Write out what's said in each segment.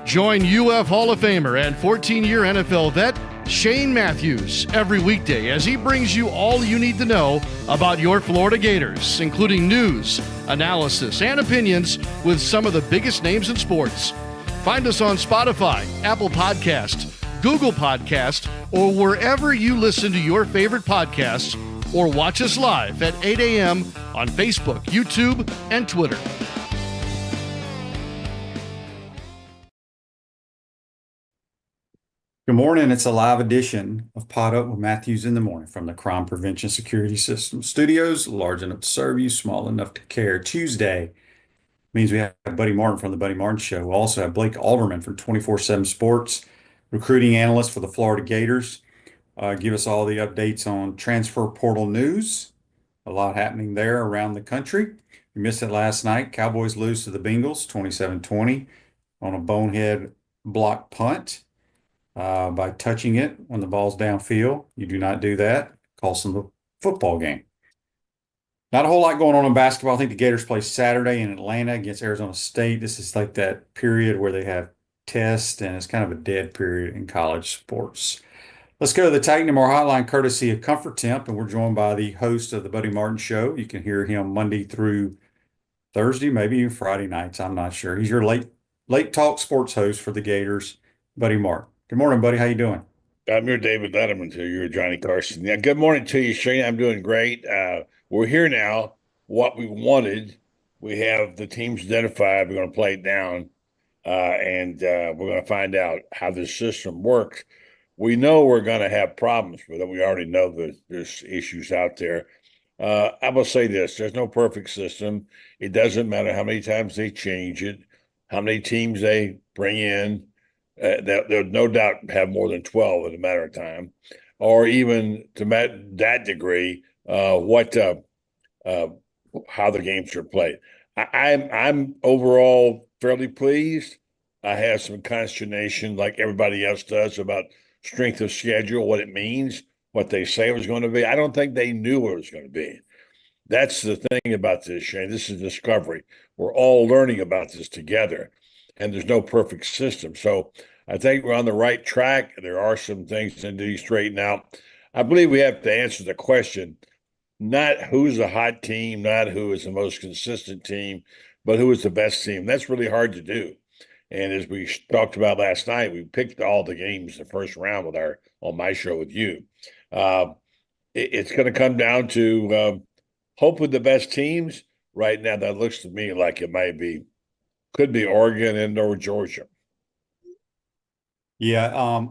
Join UF Hall of Famer and 14-year NFL vet Shane Matthews every weekday as he brings you all you need to know about your Florida Gators, including news, analysis, and opinions with some of the biggest names in sports. Find us on Spotify, Apple Podcast, Google Podcast, or wherever you listen to your favorite podcasts, or watch us live at 8 a.m. on Facebook, YouTube, and Twitter. Good morning. It's a live edition of PodUp with Matthews in the morning from the Crime Prevention Security System Studios, large enough to serve you, small enough to care. Tuesday means we have Buddy Martin from the Buddy Martin Show. We also have Blake Alderman from 24/7 Sports, recruiting analyst for the Florida Gators. Give us all the updates on transfer portal news. A lot happening there around the country. We missed it last night. Cowboys lose to the Bengals 27-20 on a bonehead block punt. By touching it when the ball's downfield. You do not do that. Costs them the football game. Not a whole lot going on in basketball. I think the Gators play Saturday in Atlanta against Arizona State. This is like that period where they have tests, and it's kind of a dead period in college sports. Let's go to the Titan and More Hotline, courtesy of Comfort Temp, and we're joined by the host of the Buddy Martin Show. You can hear him Monday through Thursday, maybe even Friday nights. I'm not sure. He's your late talk sports host for the Gators, Buddy Martin. Good morning, buddy. How you doing? I'm your David Letterman to you, Johnny Carson. Yeah, good morning to you, Shane. I'm doing great. We're here now. What we wanted, we have the teams identified. We're going to play it down, and we're going to find out how the system works. We know we're going to have problems with it. We already know that there's issues out there. I will say this. There's no perfect system. It doesn't matter how many times they change it, how many teams they bring in. They'll no doubt have more than 12 in a matter of time, or even to that degree, how the games are played. I'm overall fairly pleased. I have some consternation, like everybody else does, about strength of schedule, what it means, what they say it was going to be. I don't think they knew what it was going to be. That's the thing about this, Shane. This is discovery. We're all learning about this together, and there's no perfect system. So I think we're on the right track. There are some things that need to be straightened out. I believe we have to answer the question, not who's the hot team, not who is the most consistent team, but who is the best team. That's really hard to do. And as we talked about last night, we picked all the games the first round on my show with you. It's going to come down to hope with the best teams. Right now, that looks to me like it could be Oregon and/or Georgia. Yeah,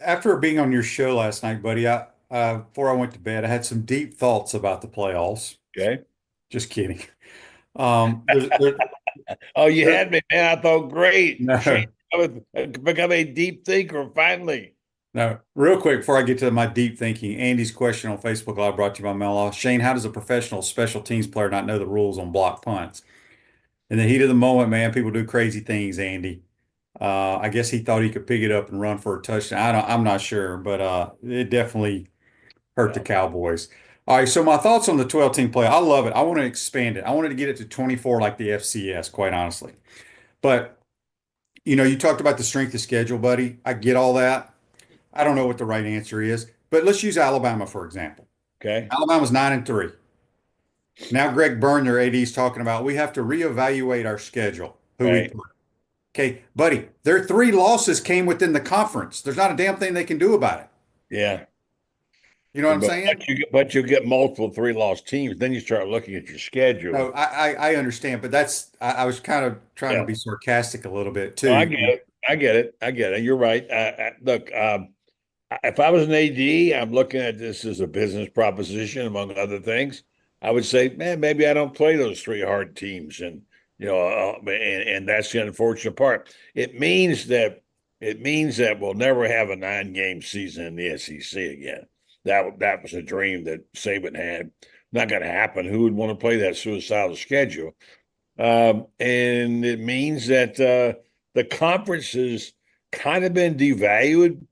after being on your show last night, buddy, before I went to bed, I had some deep thoughts about the playoffs. Okay. Just kidding. Oh, you had me, man. I thought, great. No. Shane, I would become a deep thinker finally. No, real quick, before I get to my deep thinking, Andy's question on Facebook Live brought to you by Mel. Shane, how does a professional special teams player not know the rules on block punts? In the heat of the moment, man, people do crazy things, Andy. I guess he thought he could pick it up and run for a touchdown. I'm not sure, but it definitely hurt the Cowboys. All right, so my thoughts on the 12-team play. I love it. I want to expand it. I wanted to get it to 24 like the FCS, quite honestly. But, you talked about the strength of schedule, buddy. I get all that. I don't know what the right answer is, but let's use Alabama, for example. Okay. Alabama's 9-3. Now Greg Byrne, their AD, is talking about we have to reevaluate our schedule. Okay, buddy, their 3 losses came within the conference. There's not a damn thing they can do about it. Yeah. You know what I'm saying? But you get multiple 3-loss teams. Then you start looking at your schedule. No, I understand, but I was kind of trying to be sarcastic a little bit too. No, I get it. You're right. Look, if I was an AD, I'm looking at this as a business proposition, among other things. I would say, man, maybe I don't play those 3 hard teams, and and that's the unfortunate part. It means that we'll never have a 9-game season in the SEC again. That was a dream that Saban had. Not going to happen. Who would want to play that suicidal schedule? And it means that the conference has kind of been devalued.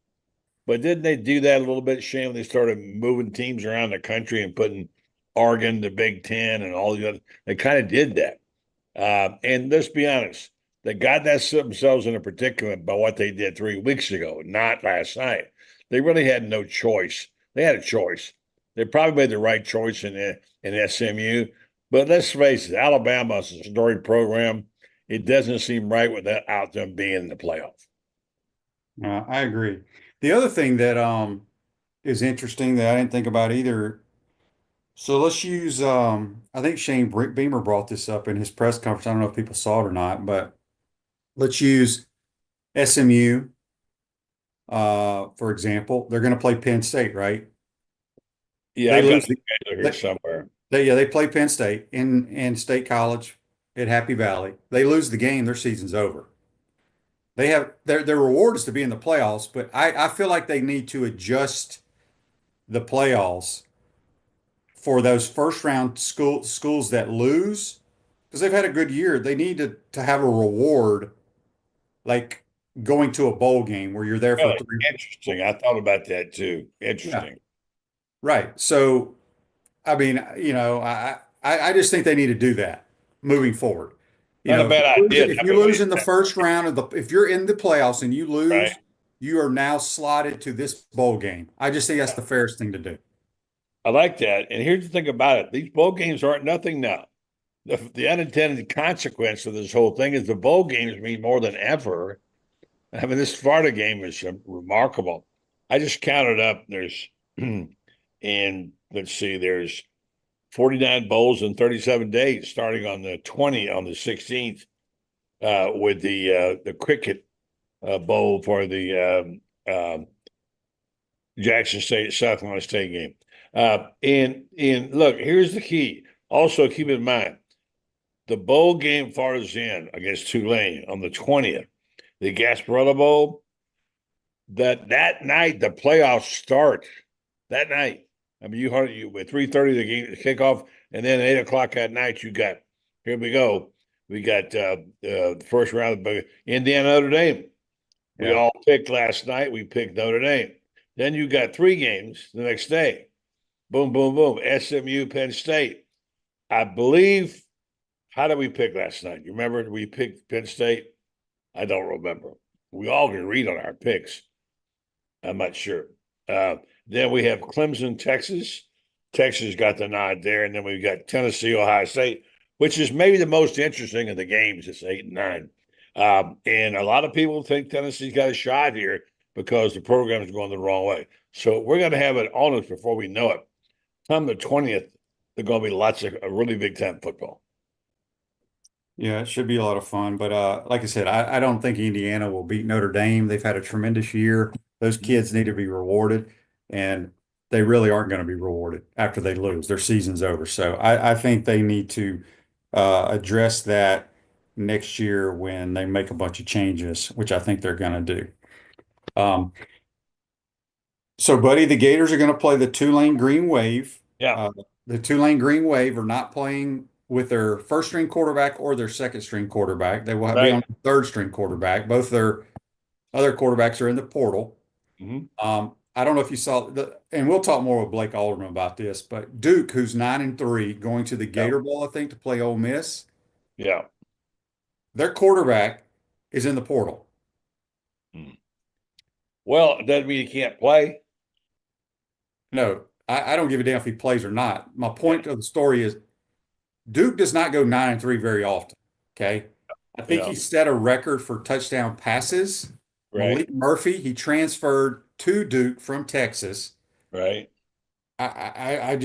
But didn't they do that a little bit, Shane, when they started moving teams around the country and putting Oregon, the Big Ten, and all the other? They kind of did that. And let's be honest, they got themselves in a predicament by what they did 3 weeks ago, not last night. They really had no choice. They had a choice. They probably made the right choice in SMU. But let's face it, Alabama's a storied program. It doesn't seem right without them being in the playoff. I agree. The other thing that is interesting that I didn't think about either. So let's use I think Shane Beamer brought this up in his press conference. I don't know if people saw it or not, but let's use SMU for example. They're going to play Penn State, right? Yeah, They I've got lose the the, schedule here they, somewhere. they play Penn State in State College at Happy Valley. They lose the game, their season's over. They have their reward is to be in the playoffs, but I feel like they need to adjust the playoffs for those first round schools that lose because they've had a good year. They need to have a reward like going to a bowl game where you're there for Really three. interesting. I thought about that too. Yeah, Interesting. right. So I mean, I just think they need to do that moving forward. Not a bad idea. If I've you been lose waiting in the for first round of if you're in the playoffs and you that, right? lose, you are now slotted to this bowl game. I just think that's the fairest thing to do. I like that. And here's the thing about it: these bowl games aren't nothing now. The unintended consequence of this whole thing is the bowl games mean more than ever. I mean, this Florida game is remarkable. I just counted up. There's, and let's see, there's 49 bowls in 37 days, starting on the 16th, with the cricket bowl for the Jackson State South Carolina State game. And look, here's the key. Also, keep in mind the bowl game fars in against Tulane on the 20th, the Gasparilla Bowl. That night the playoffs start. That night. I mean, you heard you at 3:30 the game kickoff, and then 8 o'clock at night you got here we go. We got the first round of Indiana Notre Dame. We Yeah. all picked last night. We picked Notre Dame. Then you got 3 games the next day. Boom, boom, boom. SMU, Penn State. I believe. How did we pick last night? You remember we picked Penn State? I don't remember. We all can read on our picks. I'm not sure. Then we have Clemson, Texas. Texas got the nod there. And then we've got Tennessee, Ohio State, which is maybe the most interesting of the games. It's 8 and 9. And a lot of people think Tennessee's got a shot here because the program is going the wrong way. So we're going to have it on us before we know it. Come the 20th, there's going to be lots of really big time football. Yeah, it should be a lot of fun. But like I said, I don't think Indiana will beat Notre Dame. They've had a tremendous year. Those kids need to be rewarded, and they really aren't going to be rewarded after they lose. Their season's over. So I think they need to address that next year when they make a bunch of changes, which I think they're going to do. So, buddy, the Gators are going to play the Tulane Green Wave. Yeah. The Tulane Green Wave are not playing with their first string quarterback or their second string quarterback. They will be on the third string quarterback. Both their other quarterbacks are in the portal. Mm-hmm. I don't know if you saw and we'll talk more with Blake Alderman about this, but Duke, who's 9-3, going to the Gator Bowl, I think, to play Ole Miss. Yeah. Their quarterback is in the portal. Well, it doesn't mean he can't play. No, I don't give a damn if he plays or not. My point of the story is Duke does not go 9-3 very often. Okay. I think he set a record for touchdown passes. Right. Malik Murphy, he transferred to Duke from Texas. Right. I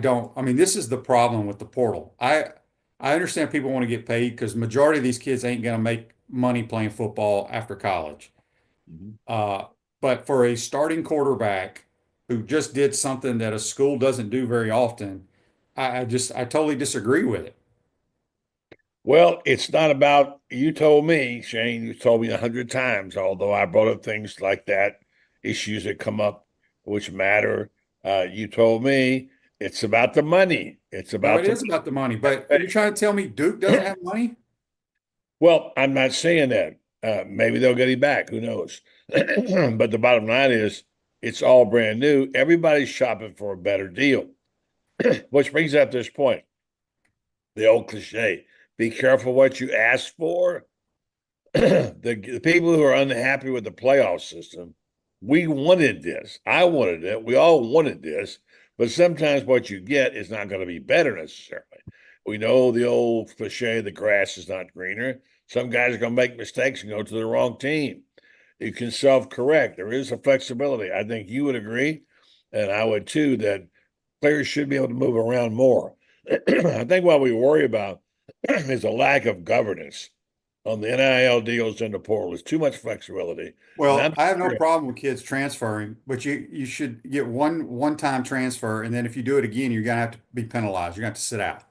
don't. I mean, this is the problem with the portal. I understand people want to get paid because majority of these kids ain't going to make money playing football after college. Mm-hmm. But for a starting quarterback who just did something that a school doesn't do very often, I totally disagree with it. Well, it's not about, you told me, Shane, you told me 100 times, although I brought up things like that, issues that come up which matter. You told me it's about the money. It's about it is about the money, but are you trying to tell me Duke doesn't have money? Well, I'm not saying that. Maybe they'll get him back. Who knows? But the bottom line is it's all brand new. Everybody's shopping for a better deal, which brings up this point. The old cliche, be careful what you ask for. The people who are unhappy with the playoff system, we wanted this. I wanted it. We all wanted this. But sometimes what you get is not going to be better necessarily. We know the old cliche, the grass is not greener. Some guys are going to make mistakes and go to the wrong team. You can self-correct. There is a flexibility. I think you would agree, and I would too, that players should be able to move around more. I think what we worry about is a lack of governance on the NIL deals in the portal. There's too much flexibility. And Well, I'm I have no sure, problem with kids transferring, but you should get one-time transfer, and then if you do it again, you're gonna have to be penalized. You're gonna have to sit out.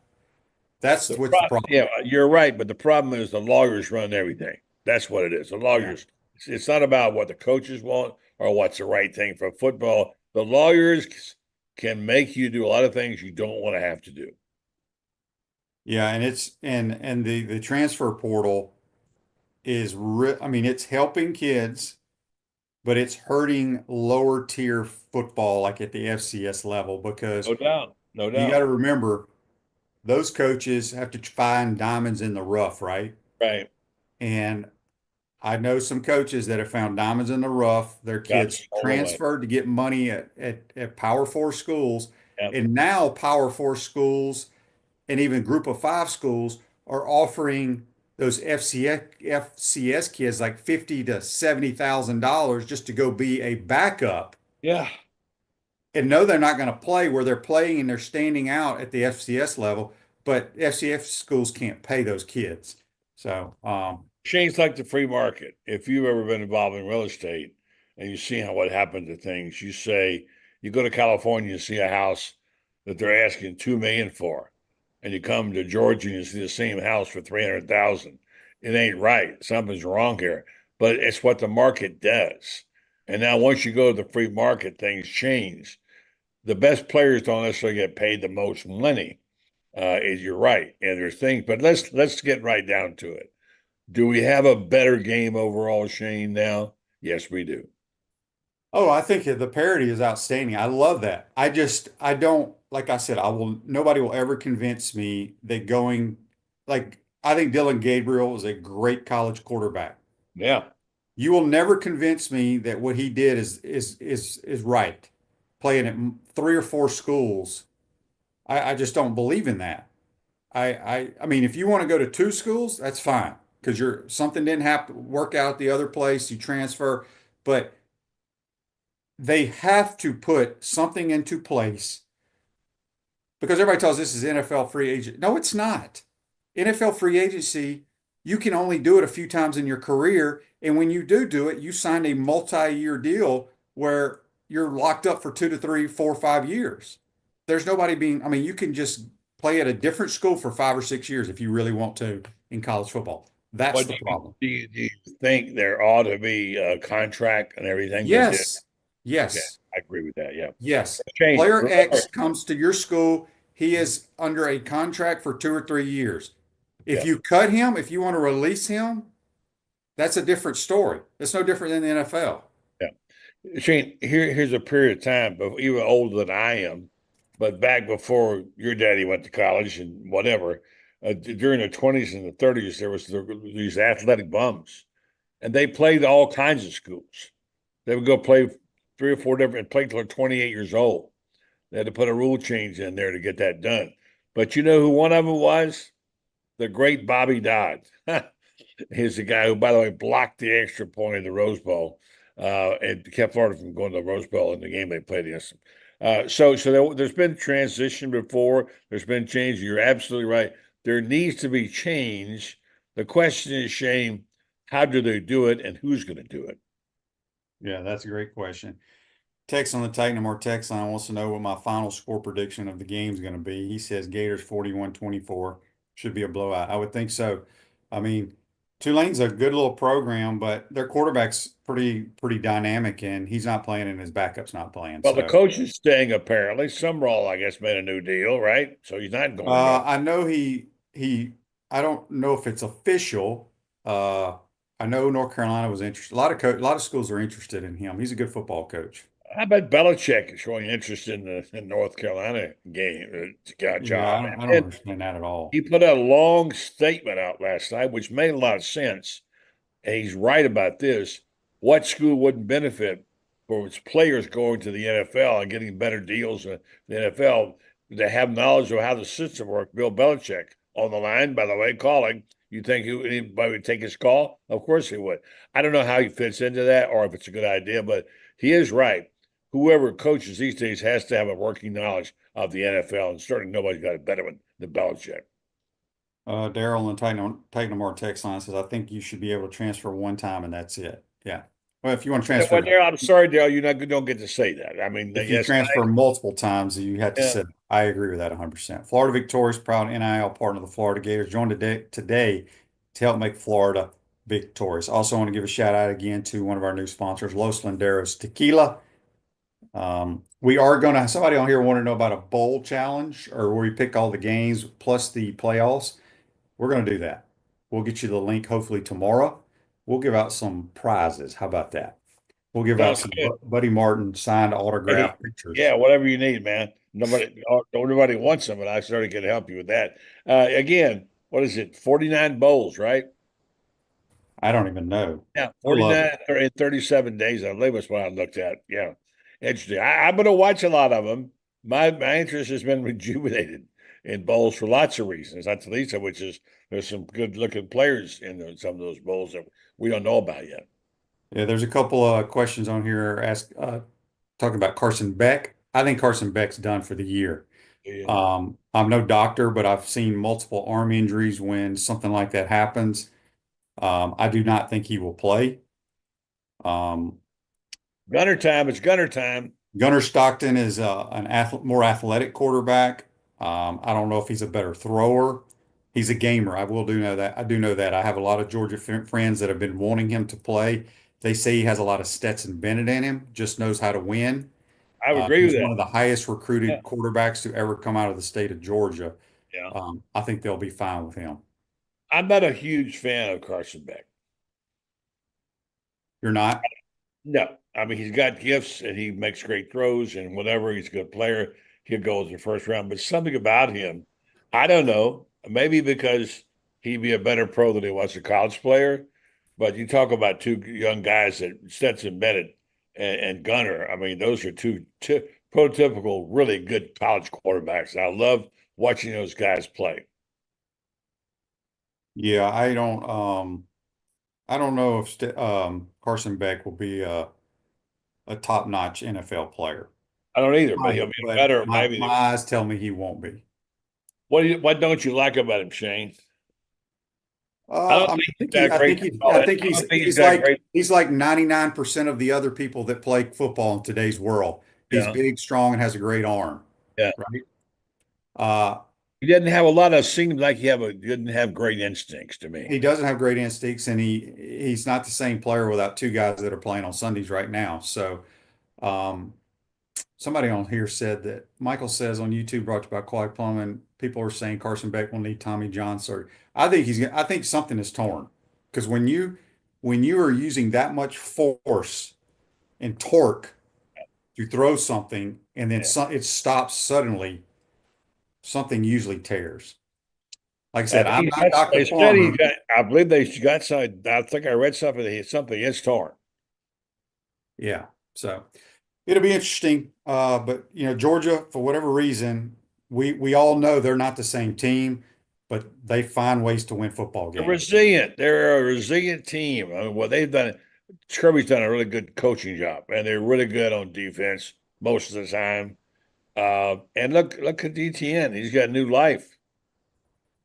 That's what's the problem. yeah, you're right, but the problem is the lawyers run everything. That's what it is. The Yeah. lawyers. It's not about what the coaches want or what's the right thing for football. The lawyers can make you do a lot of things you don't want to have to do. Yeah, and it's and the transfer portal is I mean, it's helping kids, but it's hurting lower tier football like at the FCS level because No doubt. No you got doubt. to remember those coaches have to find diamonds in the rough, right? Right. And I know some coaches that have found diamonds in the rough. Their Got kids stolen away. transferred to get money at Power Four schools. Yep. And now Power Four schools and even Group of Five schools are offering those FCS kids like 50 to $70,000 just to go be a backup Yeah. and know they're not going to play where they're playing and they're standing out at the FCS level, but FCS schools can't pay those kids. So, Shane's like the free market. If you've ever been involved in real estate and you see how what happened to things, you say you go to California, you see a house that they're asking 2 million for, and you come to Georgia and you see the same house for 300,000. It ain't right. Something's wrong here. But it's what the market does. And now once you go to the free market, things change. The best players don't necessarily get paid the most money. You're right, and there's things, but let's get right down to it. Do we have a better game overall, Shane, now? Yes, we do. oh, I think the parody is outstanding. I love that. I don't, like I said, nobody will ever convince me that I think Dylan Gabriel is a great college quarterback. Yeah. You will never convince me that what he did is right. Playing at three or four schools, I just don't believe in that. I mean, if you want to go to two schools, that's fine because something didn't have to work out at the other place, you transfer, but they have to put something into place because everybody tells this is NFL free agent. No, it's not. NFL free agency, you can only do it a few times in your career. And when you do it, you sign a multi-year deal where you're locked up for 2 to 3, 4, 5 years. There's nobody I mean, you can just play at a different school for 5 or 6 years if you really want to in college football. That's What the problem. do you think there ought to be a contract and everything with this? Yes. Okay, Yes. I agree with that. Yeah. Yes. Shane, Player remember, X comes to your school. He is under a contract for 2 or 3 years. If yeah, you cut him, if you want to release him, that's a different story. It's no different than the NFL. yeah. Shane, here's a period of time, but even older than I am, but back before your daddy went to college and whatever, during the 20s and the 30s, there was these athletic bums, and they played all kinds of schools. They would go play 3 or 4 different, play till they're 28 years old. They had to put a rule change in there to get that done. But you know who one of them was? The great Bobby Dodd. He's the guy who, by the way, blocked the extra point in the Rose Bowl and kept Florida from going to the Rose Bowl in the game they played against them. There's been transition before. There's been change. You're absolutely right. There needs to be change. The question is, Shane, how do they do it, and who's going to do it? Yeah, that's a great question. Text on the Titanamore text line wants to know what my final score prediction of the game is going to be. He says Gators 41-24 should be a blowout. I would think so. I mean, Tulane's a good little program, but their quarterback's pretty dynamic, and he's not playing, and his backup's not playing. Well, the So coach is staying apparently. Summerall, I guess, made a new deal, right? So he's not going yet. I know I don't know if it's official. I know North Carolina was interested. A lot of schools are interested in him. He's a good football coach. I bet Belichick is showing interest in the North Carolina game Yeah, job. I don't And understand that at all. he put a long statement out last night, which made a lot of sense. And he's right about this. What school wouldn't benefit for its players going to the NFL and getting better deals in the NFL to have knowledge of how the system works? Bill Belichick on the line, by the way, calling. You think anybody would take his call? Of course he would. I don't know how he fits into that or if it's a good idea, but he is right. Whoever coaches these days has to have a working knowledge of the NFL, and certainly nobody's got a better one than Belichick. Daryl and Titan More text line says, I think you should be able to transfer one time and that's it. Yeah. Well, if you want to Well, transfer, Daryl, I'm sorry, Daryl, you don't get to say that. I mean, if you yes, transfer multiple times, you have to yeah, say, I agree with that 100%. Florida Victorious, proud NIL partner of the Florida Gators, joined today to help make Florida victorious. Also want to give a shout out again to one of our new sponsors, Los Landeros Tequila. We are going to, somebody on here want to know about a bowl challenge or where we pick all the games plus the playoffs. We're going to do that. We'll get you the link hopefully tomorrow. We'll give out some prizes. How about that? We'll give out sounds some good. Buddy Martin signed Hey, autograph pictures. yeah, whatever you need, man. Nobody wants them, but I certainly can help you with that. Again, what is it? 49 bowls, right? I don't even know. Yeah, I love 49 it. in 37 days, I believe was what I looked at. Yeah. Interesting. I'm going to watch a lot of them. My interest has been rejuvenated in bowls for lots of reasons, not the least of which is there's some good looking players in some of those bowls that we don't know about yet. Yeah, there's a couple of questions on here talking about Carson Beck. I think Carson Beck's done for the year. Yeah. I'm no doctor, but I've seen multiple arm injuries when something like that happens. I do not think he will play. Um, Gunner time. It's gunner time. Gunnar Stockton is more athletic quarterback. I don't know if he's a better thrower. He's a gamer. I will do know that. I do know that. I have a lot of Georgia friends that have been wanting him to play. They say he has a lot of Stetson Bennett in him, just knows how to win. I would agree with He's one that. of the highest Yeah. recruited quarterbacks to ever come out of the state of Georgia. Yeah. I think they'll be fine with him. I'm not a huge fan of Carson Beck. You're not? No, I mean, he's got gifts and he makes great throws and whatever. He's a good player. He'll go in the first round, but something about him, I don't know. Maybe because he'd be a better pro than he was a college player. But you talk about two young guys that Stetson Bennett and Gunner. I mean, those are two prototypical, really good college quarterbacks. I love watching those guys play. Yeah, I don't know if Carson Beck will be a top-notch NFL player. I don't either, but he'll be But better. my Maybe. eyes tell me he won't be. What don't you like about him, Shane? I don't I mean, think he's that great. I think I don't think he's he's that great. 99% of the other people that play football in today's world. He's Yeah, big, strong, and has a great arm, yeah. right? Uh, He didn't have a lot of seemed like didn't have great instincts to me. he doesn't have great instincts, and he's not the same player without two guys that are playing on Sundays right now. So, um, somebody on here said that Michael says on YouTube, brought to you by Quad Plumbing, people are saying Carson Beck will need Tommy John surgery. I think something is torn because when you are using that much force and torque to throw something and then Yeah. it stops suddenly, something usually tears. Like I I said, think I'm not Dr. they said he Farmer. got. I believe they got some. I think I read something that something is torn. Yeah. So it'll be interesting. But you know, Georgia, for whatever reason, we all know they're not the same team, but they find ways to win football They're games. resilient. They're a resilient team. I mean, what they've done, Kirby's done a really good coaching job, and they're really good on defense most of the time. And look at DTN. He's got new life.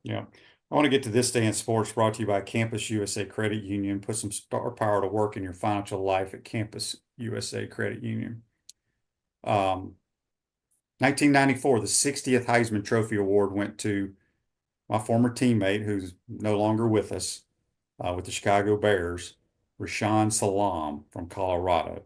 Yeah. I want to get to this day in sports brought to you by Campus USA Credit Union. Put some star power to work in your financial life at Campus USA Credit Union. 1994, the 60th Heisman Trophy Award went to my former teammate, who's no longer with us, with the Chicago Bears, Rashawn Salam from Colorado. Won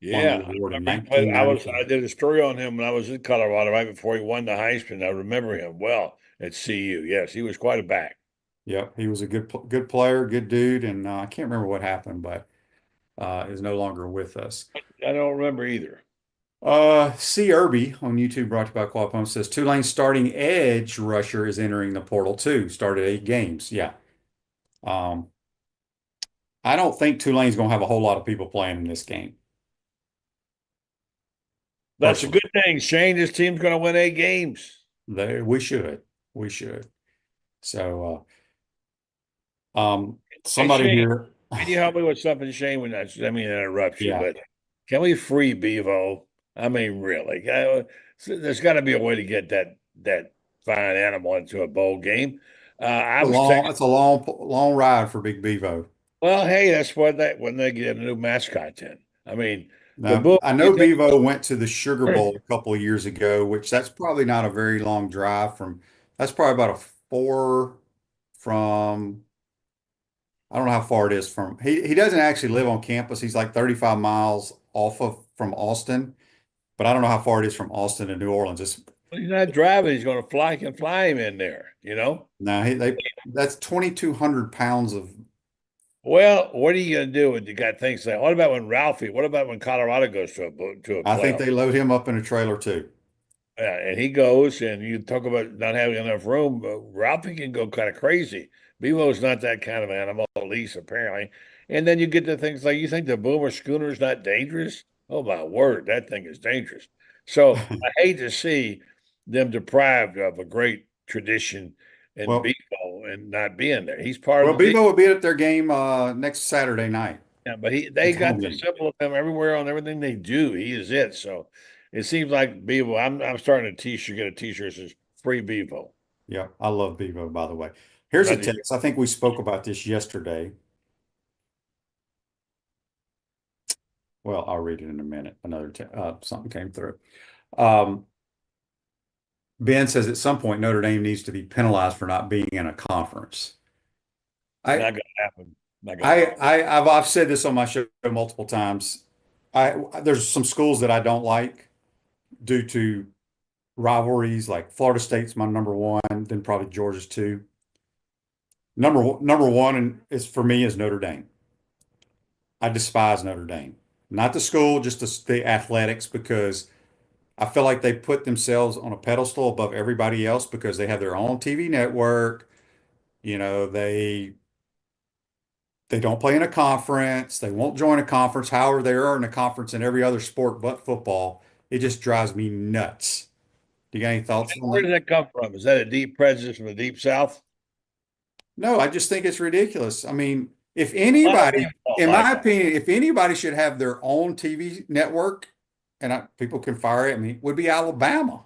the Yeah, award in I 1994. did a story on him when I was in Colorado right before he won the Heisman. I remember him well at CU. Yes, he was quite a back. Yep, he was a good player, good dude, and I can't remember what happened, but is no longer with us. I don't remember either. C. Irby on YouTube, brought to you by Quad Pump, says Tulane's starting edge rusher is entering the portal too. Started 8 games. Yeah. Um, I don't think Tulane's going to have a whole lot of people playing in this game, That's a personally. good thing. Shane, this team's going to win 8 games. We should. We should. So, Hey, somebody Shane, here, can you help me with something, Shane? When I mean to interrupt you, yeah. but can we free Bevo? I mean, really, there's got to be a way to get that fine animal into a bowl game. I was texting. It's a long ride for Big Bevo. Well, hey, that's what when they get a new mascot in. I mean, the Now, book. I You know think Bevo went to the Sugar Bowl a couple of years ago, which that's probably not a very long drive that's probably about a 4 from, I don't know how far it is from, he doesn't actually live on campus. He's like 35 miles from Austin, but I don't know how far it is from Austin to New Orleans. he's not driving? He's going to fly him in there. Now that's 2,200 pounds of, Well, what are you going to do when you got things like? What about when Ralphie? What about when Colorado goes to a I think playoff? they load him up in a trailer too. Yeah, and he goes, and you talk about not having enough room. Ralphie can go kind of crazy. Bevo's not that kind of animal, at least apparently. And then you get to things like, you think the Boomer Schooner is not dangerous? Oh my word, that thing is dangerous. So I hate to see them deprived of a great tradition in Well, Bevo and not being there. He's part well, of the deal. Bevo will be at their game next Saturday night. Yeah, but they It's got home the game. symbol of him everywhere on everything they do. He is it. So it seems like Bevo. I'm starting a t-shirt, get a t-shirt that says free Bevo. Yeah, I love Bevo, by the way. Here's a I do. text. I think we spoke about this yesterday. Well, I'll read it in a minute. Something came through. Um, Ben says at some point Notre Dame needs to be penalized for not being in a conference. I, Not gonna happen. Not gonna happen. I've said this on my show multiple times. There's some schools that I don't like due to rivalries. Like Florida State's my number one, then probably Georgia's two. Number one is for me is Notre Dame. I despise Notre Dame, not the school, just the athletics, because I feel like they put themselves on a pedestal above everybody else because they have their own TV network. You know, they don't play in a conference. They won't join a conference. However, they are in a conference in every other sport but football. It just drives me nuts. Do you got any thoughts on Where that? did that come from? Is that a deep prejudice from the deep South? No, I just think it's ridiculous. I mean, if A lot of anybody, people don't in like my that. opinion, if anybody should have their own TV network, and people can fire at me, would be Alabama.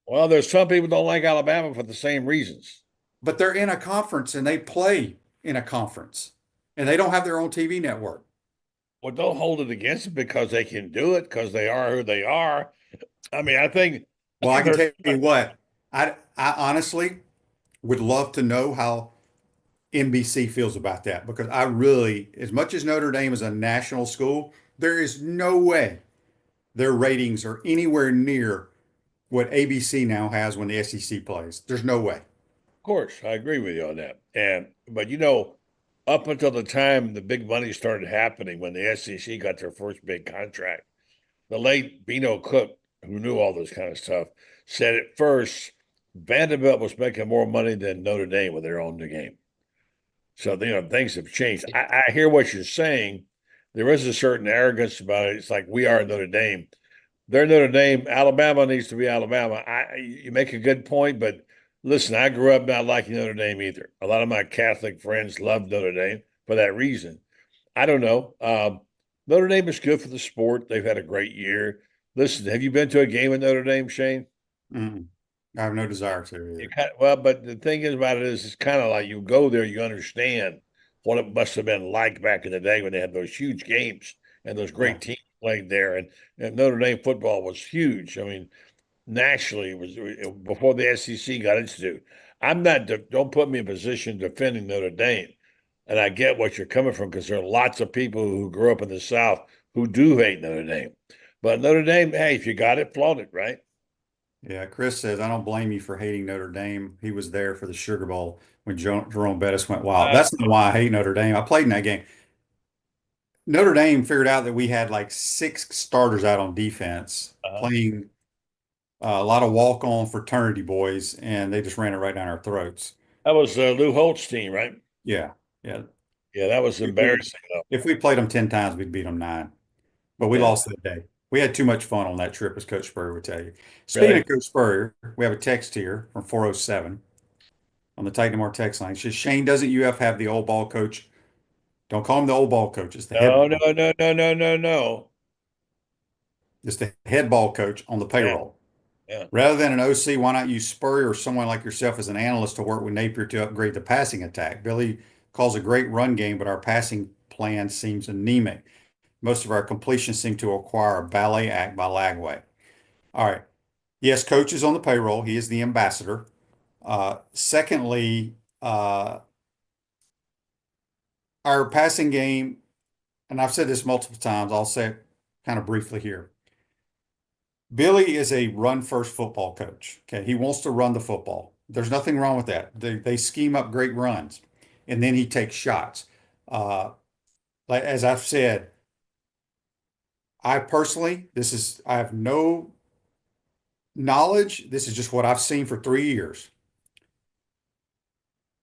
Well, there's some people don't like Alabama for the same reasons. But they're in a conference and they play in a conference, and they don't have their own TV network. Well, don't hold it against them because they can do it because they are who they are. I mean, I think Well, I can there's tell you what, I honestly would love to know how NBC feels about that because I really, as much as Notre Dame is a national school, there is no way their ratings are anywhere near what ABC now has when the SEC plays. There's no way. Of course, I agree with you on that. But up until the time the big money started happening when the SEC got their first big contract, the late Beano Cook, who knew all this kind of stuff, said at first Vanderbilt was making more money than Notre Dame when they owned the game. So things have changed. I hear what you're saying. There is a certain arrogance about it. It's like we are Notre Dame. They're Notre Dame. Alabama needs to be Alabama. You make a good point, but listen, I grew up not liking Notre Dame either. A lot of my Catholic friends loved Notre Dame for that reason. I don't know. Notre Dame is good for the sport. They've had a great year. Listen, have you been to a game at Notre Dame, Shane? Mm-mm. I have no desire to You either. well, but the thing is about it is, it's kind of like you go there, you understand what it must have been like back in the day when they had those huge games and those Yeah. great teams played there, and Notre Dame football was huge. I mean, nationally, it was before the SEC got instituted. I'm not. Don't put me in a position defending Notre Dame, and I get what you're coming from because there are lots of people who grew up in the South who do hate Notre Dame. But Notre Dame, hey, if you got it, flaunt it, right? Yeah, Chris says, I don't blame you for hating Notre Dame. He was there for the Sugar Bowl when Jerome Bettis went wild. Uh, That's not why I hate Notre Dame. I played in that game. Notre Dame figured out that we had like 6 starters out on defense Uh-huh. playing a lot of walk-on fraternity boys, and they just ran it right down our throats. That was Lou Holt's team, right? Yeah, yeah. Yeah, that was embarrassing though. If we played them 10 times, we'd beat them 9. But we Yeah, lost that day. We had too much fun on that trip, as Coach Spurrier would tell you. Speaking really. of Coach Spurrier, we have a text here from 407 on the Titan More text line. It says, Shane, doesn't UF have the old ball coach? Don't call him the old ball coach. It's the head No, no, ball. no, no, no, no, no. It's the head ball coach on the Yeah, payroll. yeah. Rather than an OC, why not use Spurrier or someone like yourself as an analyst to work with Napier to upgrade the passing attack? Billy calls a great run game, but our passing plan seems anemic. Most of our completions seem to acquire a ballet act by Lagway. All right. Yes, coach is on the payroll. He is the ambassador. Secondly, our passing game, and I've said this multiple times, I'll say it kind of briefly here. Billy is a run first football coach. Okay. He wants to run the football. There's nothing wrong with that. They scheme up great runs and then he takes shots. Like as I've said, I personally, I have no knowledge. This is just what I've seen for 3 years.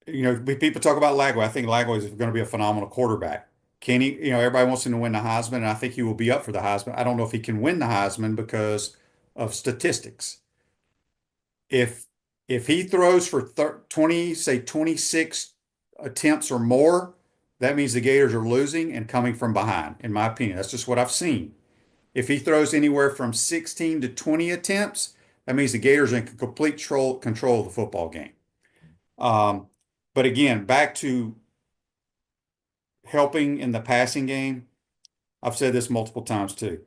People talk about Lagway. I think Lagway is going to be a phenomenal quarterback. Can he, everybody wants him to win the Heisman, and I think he will be up for the Heisman. I don't know if he can win the Heisman because of statistics. If he throws for 20, say 26 attempts or more, that means the Gators are losing and coming from behind, in my opinion. That's just what I've seen. If he throws anywhere from 16 to 20 attempts, that means the Gators are in complete control of the football game. But again, back to helping in the passing game. I've said this multiple times too.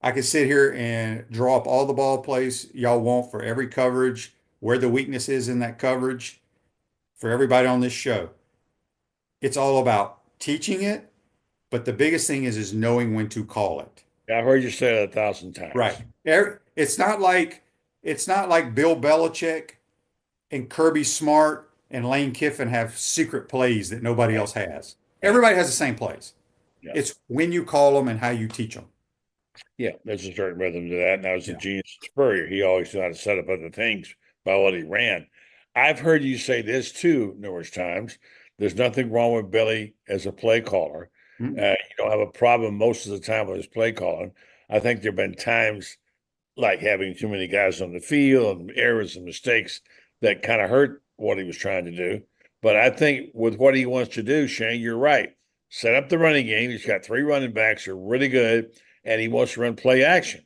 I could sit here and draw up all the ball plays y'all want for every coverage, where the weakness is in that coverage for everybody on this show. It's all about teaching it, but the biggest thing is knowing when to call it. Yeah, I've heard you say that 1,000 times. Right. It's not like Bill Belichick and Kirby Smart and Lane Kiffin have secret plays that nobody else has. Everybody has the same plays. Yeah. It's when you call them and how you teach them. Yeah, there's a certain rhythm to that. And that was the Yeah. genius of Spurrier. He always knew how to set up other things by what he ran. I've heard you say this too numerous times. There's nothing wrong with Billy as a play caller. Mm-mm. You don't have a problem most of the time with his play calling. I think there have been times like having too many guys on the field and errors and mistakes that kind of hurt what he was trying to do. But I think with what he wants to do, Shane, you're right. Set up the running game. He's got 3 running backs who are really good, and he wants to run play action.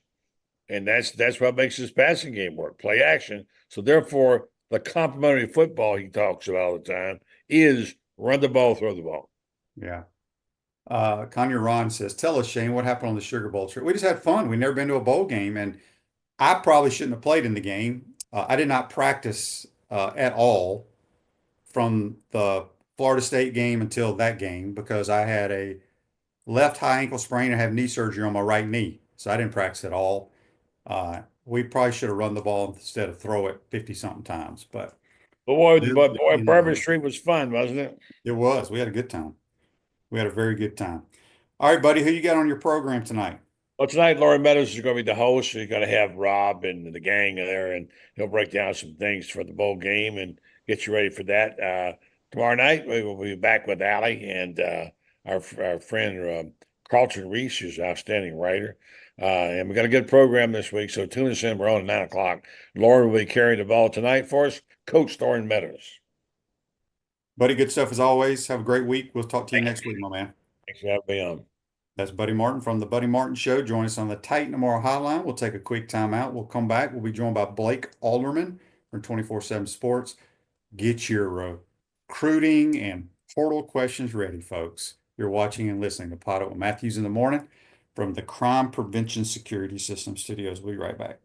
And that's what makes his passing game work, play action. So therefore, the complementary football he talks about all the time is run the ball, throw the ball. Yeah. Kanye Ron says, tell us, Shane, what happened on the Sugar Bowl trip? We just had fun. We've never been to a bowl game, and I probably shouldn't have played in the game. I did not practice at all from the Florida State game until that game because I had a left high ankle sprain and have knee surgery on my right knee. So I didn't practice at all. We probably should have run the ball instead of throw it 50-something times. But boy, Bourbon Street was fun, wasn't it? It was. We had a good time. We had a very good time. All right, buddy, who you got on your program tonight? Well, tonight, Laurie Meadows is going to be the host. So you're going to have Rob and the gang there, and he'll break down some things for the bowl game and get you ready for that. Tomorrow night, we will be back with Allie and our friend Carlton Reese, who's an outstanding writer. And we got a good program this week, so tune us in. We're on at 9 o'clock. Lauren will be carrying the ball tonight for us. Coach Lauren Meadows. Buddy, good stuff as always. Have a great week. We'll talk to you next week, my man. Thanks for having me on. That's Buddy Martin from the Buddy Martin Show. Join us on the Titan Tomorrow Hotline. We'll take a quick time out. We'll come back. We'll be joined by Blake Alderman from 24/7 Sports. Get your recruiting and portal questions ready, folks. You're watching and listening to PodUp with Matthews in the Morning from the Crime Prevention Security System Studios. We'll be right back.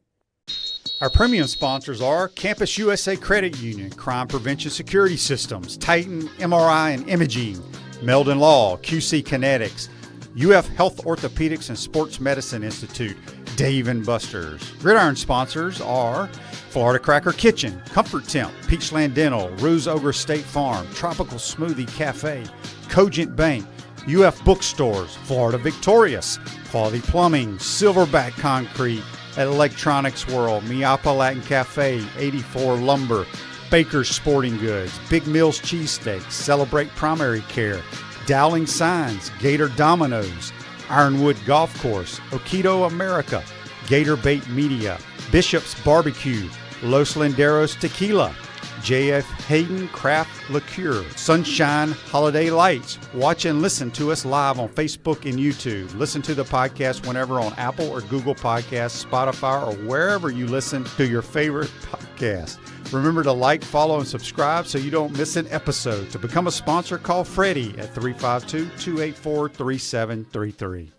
Our premium sponsors are Campus USA Credit Union, Crime Prevention Security Systems, Titan MRI and Imaging, Meldon Law, QC Kinetics, UF Health Orthopedics and Sports Medicine Institute, Dave & Buster's. Gridiron sponsors are Florida Cracker Kitchen, Comfort Temp, Peachland Dental, Ruse Ogre State Farm, Tropical Smoothie Cafe, Cogent Bank, UF Bookstores, Florida Victorious, Quality Plumbing, Silverback Concrete, Electronics World, Miapa Latin Cafe, 84 Lumber, Baker's Sporting Goods, Big Mills Cheesesteaks, Celebrate Primary Care, Dowling Signs, Gator Dominoes, Ironwood Golf Course, Okido America, Gator Bait Media, Bishop's Barbecue, Los Linderos Tequila, JF Hayden Craft Liqueur, Sunshine Holiday Lights. Watch and listen to us live on Facebook and YouTube. Listen to the podcast whenever on Apple or Google Podcasts, Spotify, or wherever you listen to your favorite podcast. Remember to like, follow, and subscribe so you don't miss an episode. To become a sponsor, call Freddie at 352-284-3733.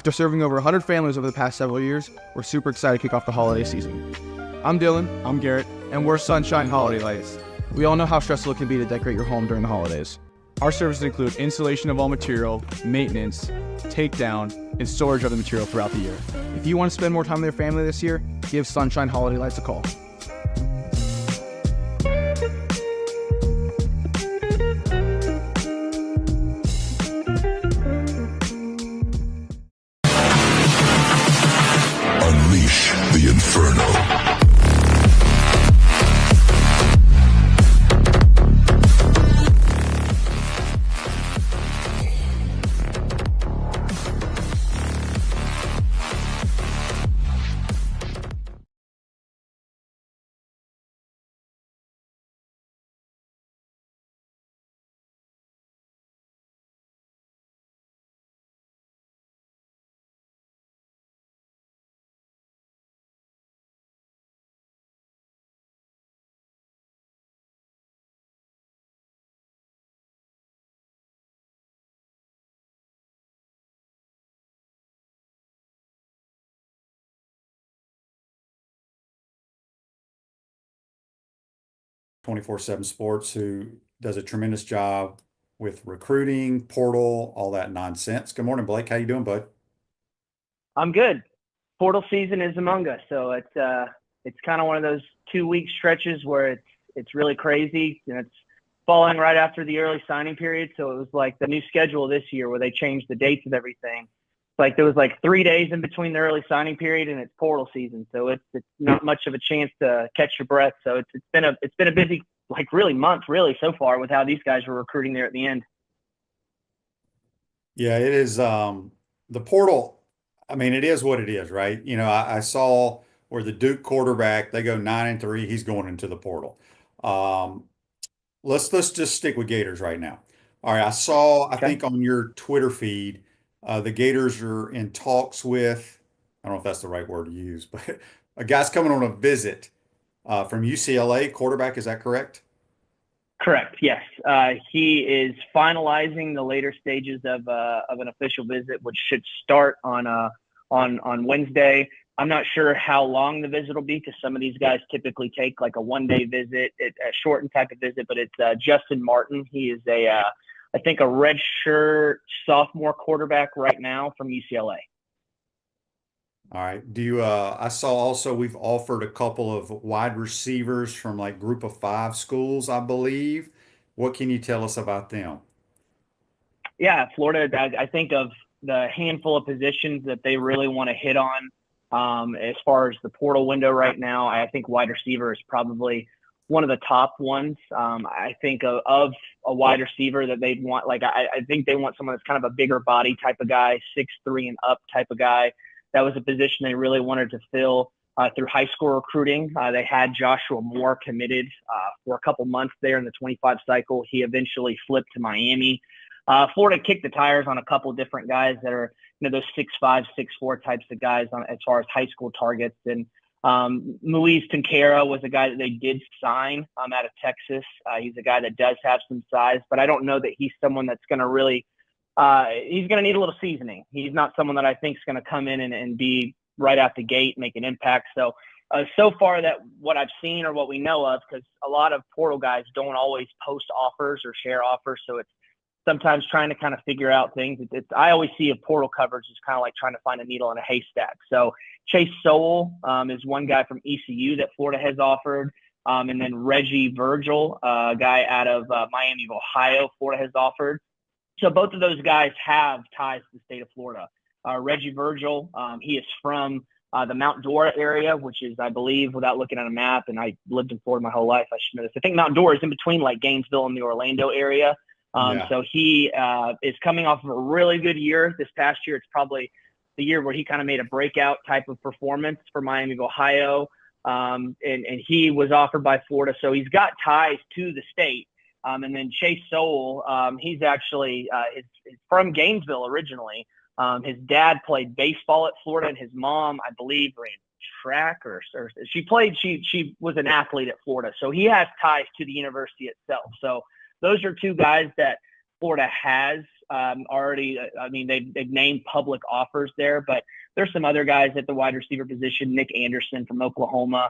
After serving over 100 families over the past several years, we're super excited to kick off the holiday season. I'm Dylan. I'm Garrett. And we're Sunshine Holiday Lights. We all know how stressful it can be to decorate your home during the holidays. Our services include installation of all material, maintenance, takedown, and storage of the material throughout the year. If you want to spend more time with your family this year, give Sunshine Holiday Lights a call. Unleash the Inferno. .24/7 Sports, who does a tremendous job with recruiting, portal, all that nonsense. Good morning, Blake. How you doing, bud? I'm good. Portal season is among us, so it's kind of one of those 2-week stretches where it's really crazy, and it's falling right after the early signing period. So it was like the new schedule this year where they changed the dates of everything. Like there was like 3 days in between the early signing period and it's portal season, so it's not much of a chance to catch your breath. So it's been a busy month so far with how these guys were recruiting there at the end. Yeah, it is. The portal, I mean, it is what it is, right? You know, I saw where the Duke quarterback, they go 9-3, he's going into the portal. Let's just stick with Gators right now. All right, I think on your Twitter feed, the Gators are in talks with, I don't know if that's the right word to use, but a guy's coming on a visit from UCLA quarterback. Is that correct? Correct. Yes. He is finalizing the later stages of an official visit, which should start on Wednesday. I'm not sure how long the visit will be because some of these guys typically take like a 1-day visit, a shortened type of visit, but it's Justin Martin. He is I think a redshirt sophomore quarterback right now from UCLA. All right. I saw also we've offered a couple of wide receivers from like group of 5 schools, I believe. What can you tell us about them? Yeah, Florida, I think of the handful of positions that they really want to hit on as far as the portal window right now. I think wide receiver is probably one of the top ones. I think of a wide receiver that they'd want, like I think they want someone that's kind of a bigger body type of guy, 6'3" and up type of guy. That was a position they really wanted to fill through high school recruiting. They had Joshua Moore committed for a couple months there in the 25 cycle. He eventually flipped to Miami. Florida kicked the tires on a couple different guys that are, those 6'5", 6'4" types of guys as far as high school targets. And Luis Tenkera was a guy that they did sign out of Texas. He's a guy that does have some size, but I don't know that he's someone that's going to really he's going to need a little seasoning. He's not someone that I think is going to come in and be right out the gate, make an impact. So far that what I've seen or what we know of, because a lot of portal guys don't always post offers or share offers. So it's sometimes trying to kind of figure out things. I always see a portal coverage as kind of like trying to find a needle in a haystack. So Chase Sowell is one guy from ECU that Florida has offered. And then Reggie Virgil, a guy out of Miami of Ohio, Florida has offered. So both of those guys have ties to the state of Florida. Reggie Virgil, he is from the Mount Dora area, which is, I believe, without looking at a map, and I lived in Florida my whole life, I should know this. I think Mount Dora is in between like Gainesville and the Orlando area. So he is coming off of a really good year. This past year, it's probably the year where he kind of made a breakout type of performance for Miami of Ohio. And he was offered by Florida. So he's got ties to the state. And then Chase Sowell, he's actually is from Gainesville originally. His dad played baseball at Florida, and his mom, I believe, ran track or she was an athlete at Florida. So he has ties to the university itself. So those are two guys that Florida has already. I mean, they've named public offers there, but there's some other guys at the wide receiver position. Nick Anderson from Oklahoma,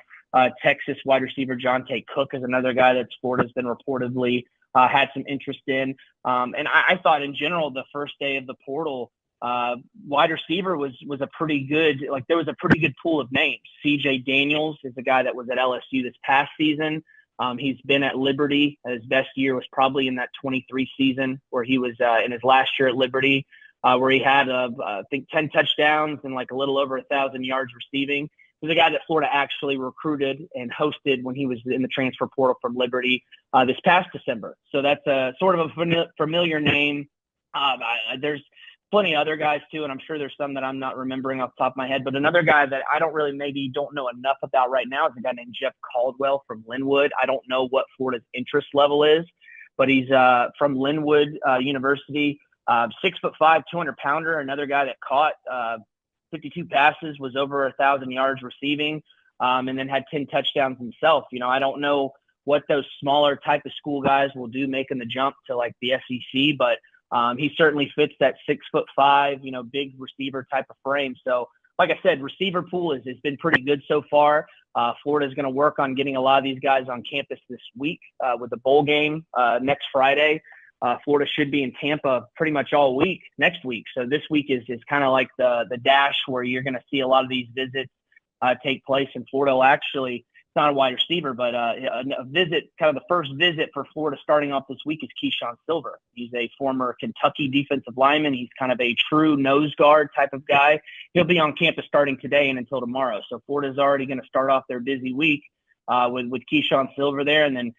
Texas wide receiver Jonte Cook is another guy that Florida's been reportedly had some interest in. And I thought in general, the first day of the portal, wide receiver was a pretty good, like there was a pretty good pool of names. CJ Daniels is a guy that was at LSU this past season. He's been at Liberty. His best year was probably in that 23 season where he was in his last year at Liberty, where he had, I think, 10 touchdowns and like a little over 1,000 yards receiving. He's a guy that Florida actually recruited and hosted when he was in the transfer portal from Liberty this past December. So that's a sort of a familiar name. There's plenty of other guys too, and I'm sure there's some that I'm not remembering off the top of my head, but another guy that I don't know enough about right now is a guy named Jeff Caldwell from Linwood. I don't know what Florida's interest level is, but he's from Linwood University, 6'5", 200-pounder, another guy that caught 52 passes, was over 1,000 yards receiving, and then had 10 touchdowns himself. You know, I don't know what those smaller type of school guys will do making the jump to like the SEC, but he certainly fits that 6'5", big receiver type of frame. So, like I said, receiver pool has been pretty good so far. Florida is going to work on getting a lot of these guys on campus this week with the bowl game next Friday. Florida should be in Tampa pretty much all week next week. So this week is kind of like the dash where you're going to see a lot of these visits take place. And Florida will actually, it's not a wide receiver, but a visit, kind of the first visit for Florida starting off this week is Keyshawn Silver. He's a former Kentucky defensive lineman. He's kind of a true nose guard type of guy. He'll be on campus starting today and until tomorrow. So Florida's already going to start off their busy week with Keyshawn Silver there. And then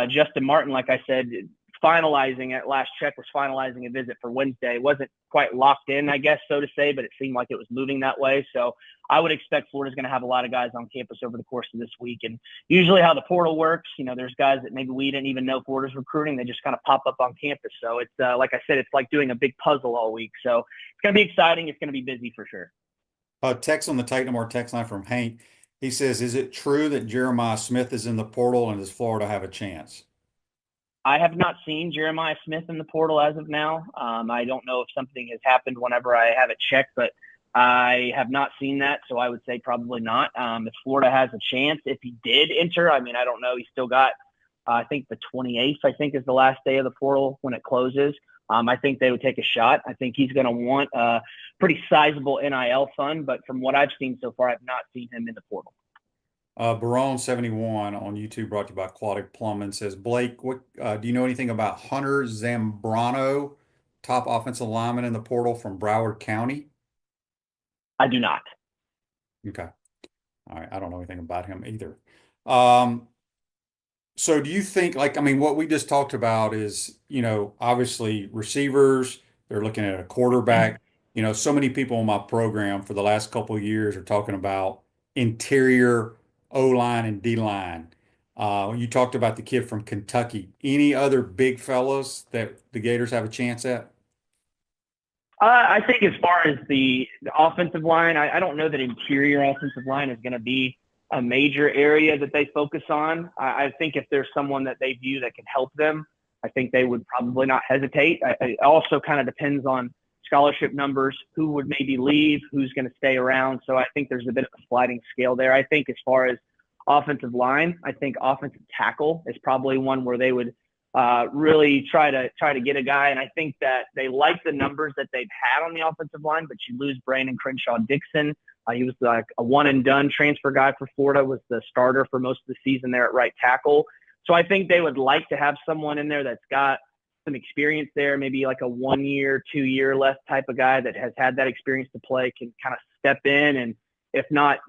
Justin Martin, like I said, finalizing a visit for Wednesday. It wasn't quite locked in, I guess, so to say, but it seemed like it was moving that way. So I would expect Florida's going to have a lot of guys on campus over the course of this week. And usually how the portal works, there's guys that maybe we didn't even know Florida's recruiting. They just kind of pop up on campus. So it's like I said, it's like doing a big puzzle all week. So it's going to be exciting. It's going to be busy for sure. Text on the Titan More text line from Hank. He says, is it true that Jeremiah Smith is in the portal, and does Florida have a chance? I have not seen Jeremiah Smith in the portal as of now. I don't know if something has happened whenever I have it checked, but I have not seen that, so I would say probably not. If Florida has a chance, if he did enter, I mean, I don't know. He's still got, I think the 28th, I think, is the last day of the portal when it closes. I think they would take a shot. I think he's going to want a pretty sizable NIL fund, but from what I've seen so far, I've not seen him in the portal. Barone71 on YouTube, brought to you by Aquatic Plumbing, says, Blake, what do you know anything about Hunter Zambrano, top offensive lineman in the portal from Broward County? I do not. Okay. All right. I don't know anything about him either. So do you think, what we just talked about is, obviously receivers, they're looking at a quarterback. So many people on my program for the last couple of years are talking about interior O-line and D-line. You talked about the kid from Kentucky. Any other big fellows that the Gators have a chance at? I think as far as the offensive line, I don't know that interior offensive line is going to be a major area that they focus on. I think if there's someone that they view that can help them, I think they would probably not hesitate. It also kind of depends on scholarship numbers, who would maybe leave, who's going to stay around. So I think there's a bit of a sliding scale there. I think as far as offensive line, I think offensive tackle is probably one where they would really try to get a guy. And I think that they like the numbers that they've had on the offensive line, but you lose Brandon Crenshaw Dixon. He was like a one and done transfer guy for Florida, was the starter for most of the season there at right tackle. So I think they would like to have someone in there that's got some experience there, maybe like a 1 year, 2 year less type of guy that has had that experience to play, can kind of step in and, if not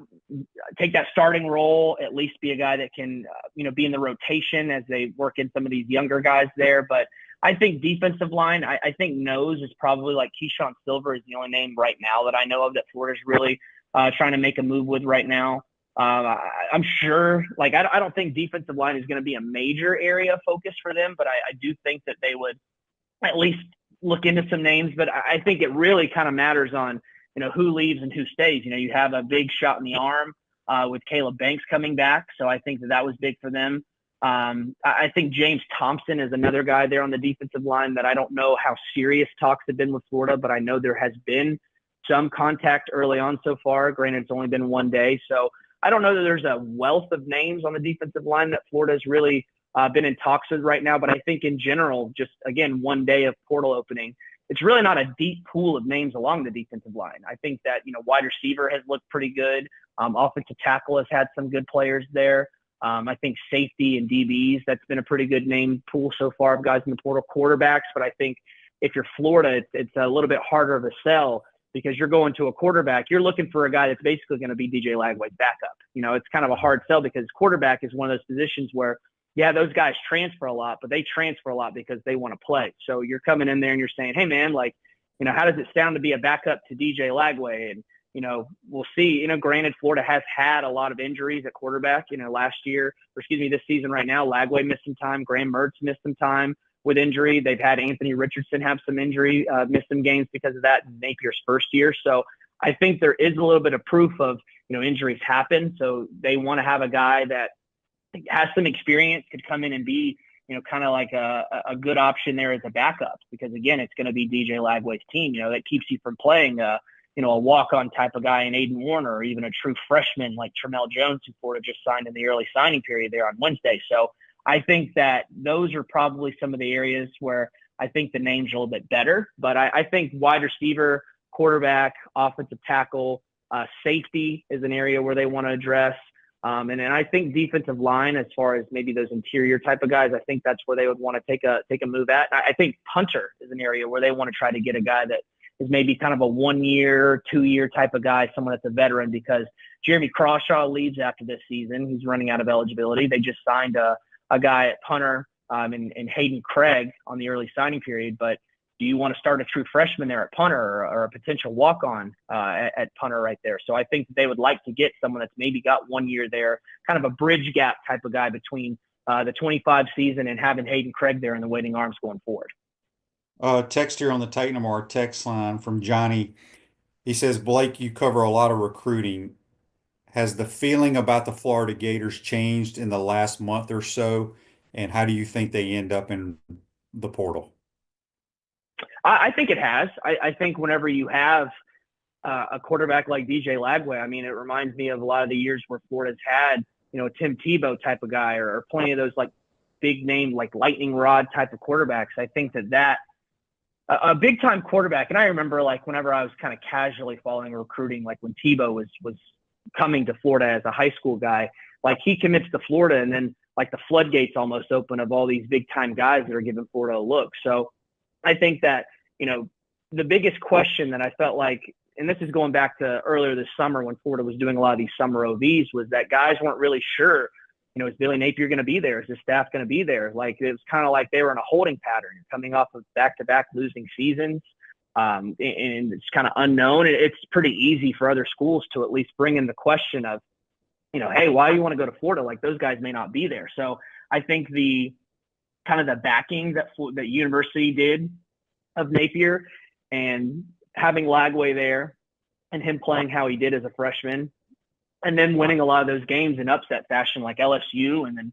take that starting role, at least be a guy that can, be in the rotation as they work in some of these younger guys there. But I think defensive line, I think nose is probably like Keyshawn Silver is the only name right now that I know of that Florida's really trying to make a move with right now. I'm sure, like, I don't think defensive line is going to be a major area of focus for them, but I do think that they would at least look into some names. But I think it really kind of matters on, who leaves and who stays. You have a big shot in the arm with Caleb Banks coming back. So I think that was big for them. I think James Thompson is another guy there on the defensive line that I don't know how serious talks have been with Florida, but I know there has been some contact early on so far. Granted, it's only been 1 day. So I don't know that there's a wealth of names on the defensive line that Florida's really been in talks with right now. But I think in general, just again, 1 day of portal opening, it's really not a deep pool of names along the defensive line. I think that, wide receiver has looked pretty good. Offensive tackle has had some good players there. I think safety and DBs, that's been a pretty good name pool so far of guys in the portal. Quarterbacks, but I think if you're Florida, it's a little bit harder of a sell because you're going to a quarterback. You're looking for a guy that's basically going to be DJ Lagway's backup. It's kind of a hard sell because quarterback is one of those positions where, yeah, those guys transfer a lot, but they transfer a lot because they want to play. So you're coming in there and you're saying, hey, man, like, how does it sound to be a backup to DJ Lagway? And, we'll see. Granted, Florida has had a lot of injuries at quarterback. This season right now, Lagway missed some time. Graham Mertz missed some time with injury. They've had Anthony Richardson have some injury, miss some games because of that in Napier's first year. So I think there is a little bit of proof of, injuries happen. So they want to have a guy that has some experience, could come in and be, kind of like a good option there as a backup, because again, it's going to be DJ Lagway's team, that keeps you from playing, a walk-on type of guy in Aiden Warner, or even a true freshman like Tramel Jones, who Florida just signed in the early signing period there on Wednesday. So I think that those are probably some of the areas where I think the name's a little bit better, but I think wide receiver, quarterback, offensive tackle, safety is an area where they want to address. And then I think defensive line, as far as maybe those interior type of guys, I think that's where they would want to take a move at. I think punter is an area where they want to try to get a guy that is maybe kind of a 1 year, 2 year type of guy, someone that's a veteran, because Jeremy Crawshaw leaves after this season. He's running out of eligibility. They just signed a guy at punter and Hayden Craig on the early signing period. But do you want to start a true freshman there at punter or a potential walk-on at punter right there? So I think they would like to get someone that's maybe got 1 year there, kind of a bridge gap type of guy between the 25 season and having Hayden Craig there in the waiting arms going forward. Text here on the Titan Amar text line from Johnny. He says, Blake, you cover a lot of recruiting. Has the feeling about the Florida Gators changed in the last month or so? And how do you think they end up in the portal? I think it has. I think whenever you have a quarterback like DJ Lagway, I mean, it reminds me of a lot of the years where Florida's had, a Tim Tebow type of guy or plenty of those like big name, like lightning rod type of quarterbacks. I think that a big time quarterback. And I remember like whenever I was kind of casually following recruiting, like when Tebow was coming to Florida as a high school guy, like he commits to Florida and then like the floodgates almost open of all these big time guys that are giving Florida a look. So I think that, the biggest question that I felt like, and this is going back to earlier this summer when Florida was doing a lot of these summer OVs, was that guys weren't really sure, is Billy Napier going to be there? Is his staff going to be there? Like, it was kind of like they were in a holding pattern coming off of back-to-back losing seasons. And it's kind of unknown. It's pretty easy for other schools to at least bring in the question of, hey, why do you want to go to Florida? Like, those guys may not be there. So I think the kind of the backing that university did of Napier and having Lagway there and him playing how he did as a freshman and then winning a lot of those games in upset fashion like LSU and then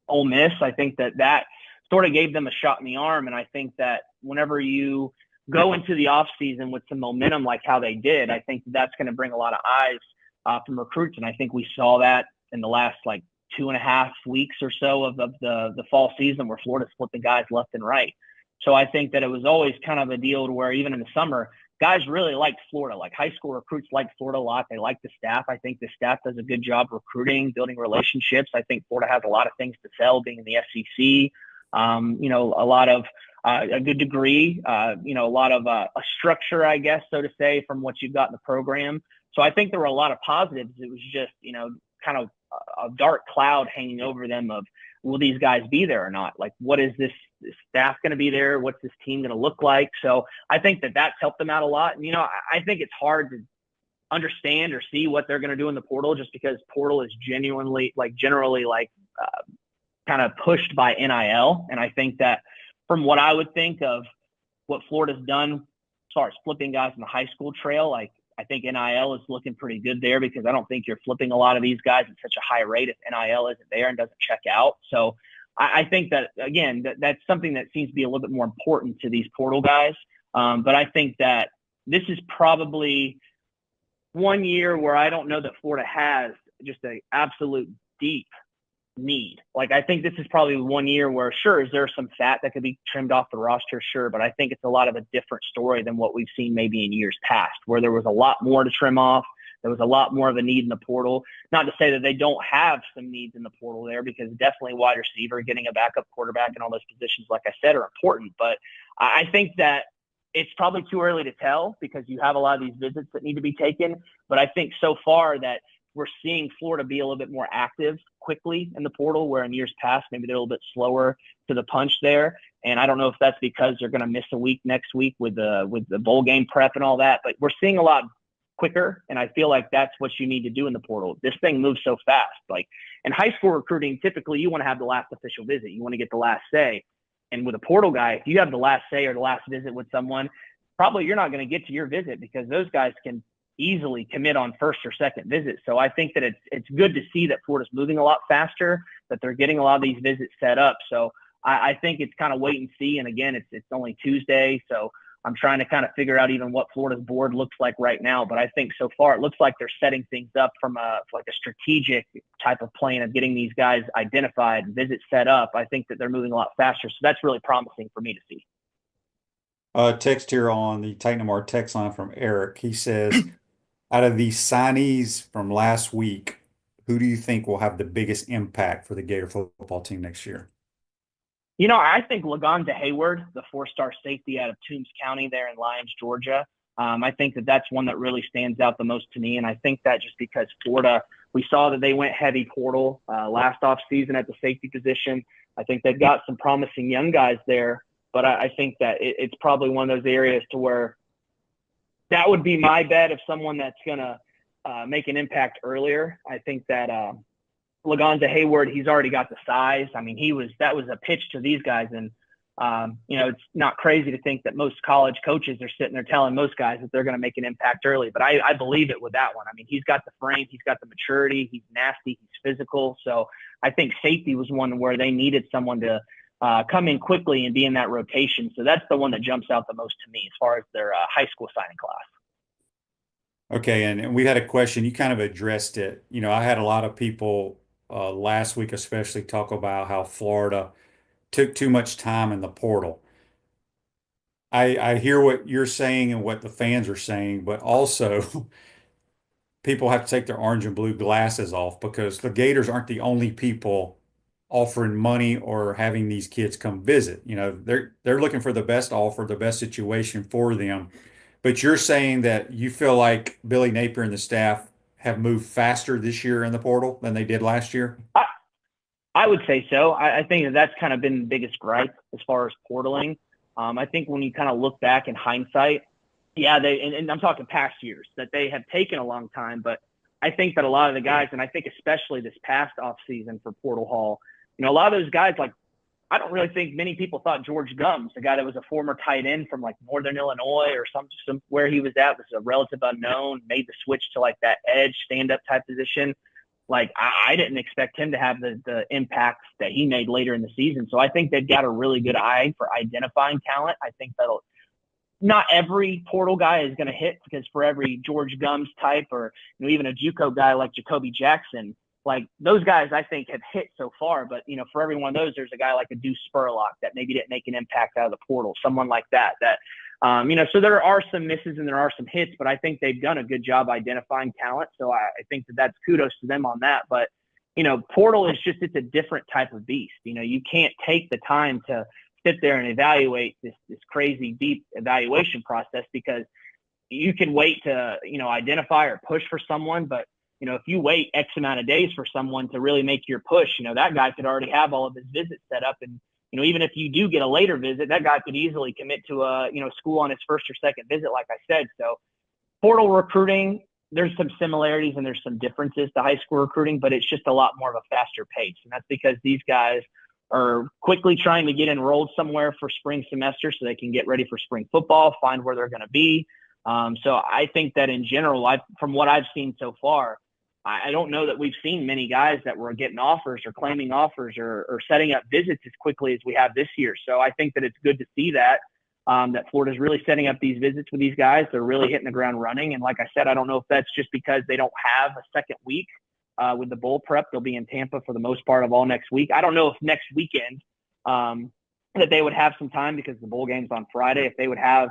Ole Miss, I think that sort of gave them a shot in the arm. And I think that whenever you go into the offseason with some momentum like how they did, I think that's going to bring a lot of eyes from recruits. And I think we saw that in the last like 2.5 weeks or so of the fall season where Florida split the guys left and right. So I think that it was always kind of a deal to where even in the summer, guys really liked Florida. Like high school recruits liked Florida a lot. They liked the staff. I think the staff does a good job recruiting, building relationships. I think Florida has a lot of things to sell being in the SEC. A lot of a good degree, a lot of a structure, I guess, so to say, from what you've got in the program. So I think there were a lot of positives. It was just, kind of a dark cloud hanging over them of, will these guys be there or not? Like, what is this staff going to be there? What's this team going to look like? So I think that that's helped them out a lot. And, I think it's hard to understand or see what they're going to do in the portal, just because portal is generally kind of pushed by NIL. And I think that from what I would think of what Florida's done as far as flipping guys in the high school trail, like, I think NIL is looking pretty good there, because I don't think you're flipping a lot of these guys at such a high rate if NIL isn't there and doesn't check out. So I think that, again, that's something that seems to be a little bit more important to these portal guys. But I think that this is probably one year where I don't know that Florida has just an absolute deep need. Like, I think this is probably one year where, sure, is there some fat that could be trimmed off the roster? Sure. But I think it's a lot of a different story than what we've seen maybe in years past, where there was a lot more to trim off. There was a lot more of a need in the portal. Not to say that they don't have some needs in the portal there, because definitely wide receiver, getting a backup quarterback, and all those positions, like I said, are important. But I think that it's probably too early to tell, because you have a lot of these visits that need to be taken. But I think so far that we're seeing Florida be a little bit more active quickly in the portal, where in years past, maybe they're a little bit slower to the punch there. And I don't know if that's because they're going to miss a week next week with the bowl game prep and all that, but we're seeing a lot quicker. And I feel like that's what you need to do in the portal. This thing moves so fast. Like, in high school recruiting, typically you want to have the last official visit. You want to get the last say. And with a portal guy, if you have the last say or the last visit with someone, probably you're not going to get to your visit, because those guys can easily commit on first or second visit. So I think that it's good to see that Florida's moving a lot faster, that they're getting a lot of these visits set up. So I think it's kind of wait and see. And again, it's only Tuesday, so I'm trying to kind of figure out even what Florida's board looks like right now. But I think so far it looks like they're setting things up from a strategic type of plan of getting these guys identified, visits set up. I think that they're moving a lot faster. So that's really promising for me to see. Text here on the Titan MR text line from Eric. He says, out of these signees from last week, who do you think will have the biggest impact for the Gator football team next year? I think Lagonza Hayward, the 4-star safety out of Toombs County there in Lyons, Georgia. I think that that's one that really stands out the most to me. And I think that just because Florida, we saw that they went heavy portal last offseason at the safety position. I think they've got some promising young guys there, but I think that it's probably one of those areas to where that would be my bet of someone that's going to make an impact earlier. I think that Lagonza Hayward, he's already got the size. I mean, that was a pitch to these guys. And, it's not crazy to think that most college coaches are sitting there telling most guys that they're going to make an impact early. But I believe it with that one. I mean, he's got the frame, he's got the maturity, he's nasty, he's physical. So I think safety was one where they needed someone to come in quickly and be in that rotation. So that's the one that jumps out the most to me as far as their high school signing class. Okay, and we had a question. You kind of addressed it. I had a lot of people last week especially talk about how Florida took too much time in the portal. I hear what you're saying and what the fans are saying, but also people have to take their orange and blue glasses off, because the Gators aren't the only people offering money or having these kids come visit. They're looking for the best offer, the best situation for them. But you're saying that you feel like Billy Napier and the staff have moved faster this year in the portal than they did last year? I would say so. I think that's kind of been the biggest gripe as far as portaling. I think when you kind of look back in hindsight, yeah, and I'm talking past years, that they have taken a long time. But I think that a lot of the guys, and I think especially this past offseason for Portal Hall, a lot of those guys, like, I don't really think many people thought George Gums, the guy that was a former tight end from like Northern Illinois or some where he was at, was a relative unknown, made the switch to like that edge stand-up type position. Like, I didn't expect him to have the impact that he made later in the season. So I think they've got a really good eye for identifying talent. I think not every portal guy is going to hit, because for every George Gums type or even a JUCO guy like Jacoby Jackson, like, those guys I think have hit so far. But, for every one of those, there's a guy like a Deuce Spurlock that maybe didn't make an impact out of the portal, someone like that. So there are some misses and there are some hits, but I think they've done a good job identifying talent. So I think that that's kudos to them on that. But, portal is it's a different type of beast. You can't take the time to sit there and evaluate this crazy deep evaluation process, because you can wait to, identify or push for someone. But, if you wait X amount of days for someone to really make your push, that guy could already have all of his visits set up. And, even if you do get a later visit, that guy could easily commit to a, school on his first or second visit, like I said. So portal recruiting, there's some similarities and there's some differences to high school recruiting, but it's just a lot more of a faster pace. And that's because these guys are quickly trying to get enrolled somewhere for spring semester so they can get ready for spring football, find where they're going to be. So I think that in general, from what I've seen so far, I don't know that we've seen many guys that were getting offers or claiming offers or setting up visits as quickly as we have this year. So I think that it's good to see that Florida's really setting up these visits with these guys. They're really hitting the ground running. And like I said, I don't know if that's just because they don't have a second week with the bowl prep. They'll be in Tampa for the most part of all next week. I don't know if next weekend that they would have some time, because the bowl game's on Friday. If they would have,